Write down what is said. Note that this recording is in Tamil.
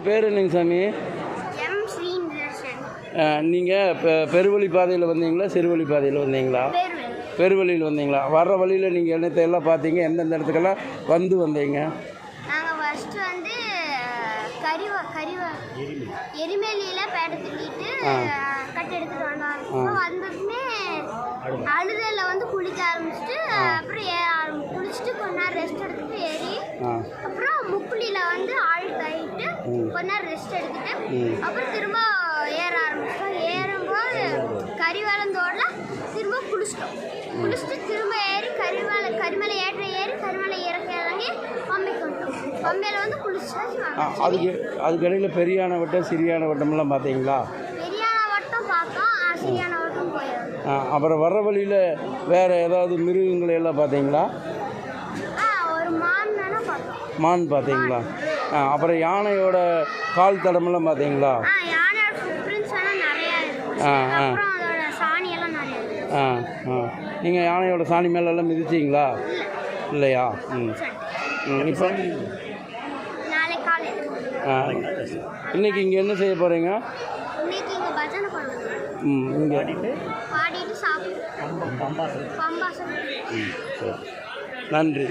பேர் என்னங்க சாமி? எம் ஸ்ரீனிவாசன். நீங்கள் பெருவழி பாதையில் வந்தீங்களா, சிறுவழி பாதையில் வந்தீங்களா? பெருவழியில் வந்தீங்களா? வர்ற வழியில் நீங்கள் என்னத்தை எல்லாம் பார்த்தீங்க? எந்தெந்த இடத்துக்கெல்லாம் வந்தீங்க? நாங்கள் ஃபஸ்ட்டு வந்து எரிமேலியில் பேட்டை திட்டிட்டு கட்டு எடுத்துகிட்டு வந்தோம். அப்புறம் வந்ததுமே அழுதையில் வந்து குளிக்க ஆரம்பிச்சிட்டு அப்புறம் குளிச்சுட்டு கொஞ்ச நேரம் ரெஸ்ட் எடுத்துகிட்டு ஏறி அப்புறம் முக்குளியில் வந்து ஆள் கைட்டு கொஞ்ச நேரம் ரெஸ்ட் எடுத்துகிட்டு அப்புறம் திரும்ப ஏற ஆரம்பிச்சிட்டோம். ஏறும்போது கரிவலந்தோடில் திரும்ப குளிச்சுட்டு திரும்ப ஏறி கரிமலை ஏறி கரிமலை இறங்கி பம்பைக்கு வந்துட்டோம். பம்பையில் வந்து குளிச்சாச்சு. அதுக்கு இடையில் பெரியான வட்டம் சிறியான வட்டமெல்லாம் பார்த்தீங்களா? பெரியான வட்டம் பார்த்தோம், சிறியான வட்டம் போயிடும். அப்புறம் வர்ற வழியில் வேறு ஏதாவது மிருகங்களை எல்லாம் பார்த்தீங்களா? ஒரு மான் வேணால் பார்த்தோம். மான் பார்த்தீங்களா? அப்புறம் யானையோட கால் தடமெல்லாம் பார்த்தீங்களா? யானையோட ஃபுட்பிரிண்ட்ஸ் எல்லாம் நிறையா இருக்குது. அப்புறம் அதோட சாணியெல்லாம் நிறையா இருக்குது. நீங்கள் யானையோட சாணி மேலெல்லாம் மிதிச்சிங்களா? இல்லையா? இப்போ நாளை காலையில் இன்றைக்கி இங்கே என்ன செய்ய போகிறீங்க? இன்னைக்கு இங்கே பஜனை பண்ணுவோம். இங்கே பாடிட்டு சாப்பிட்டு பம்பாசம். சரி, நன்றி.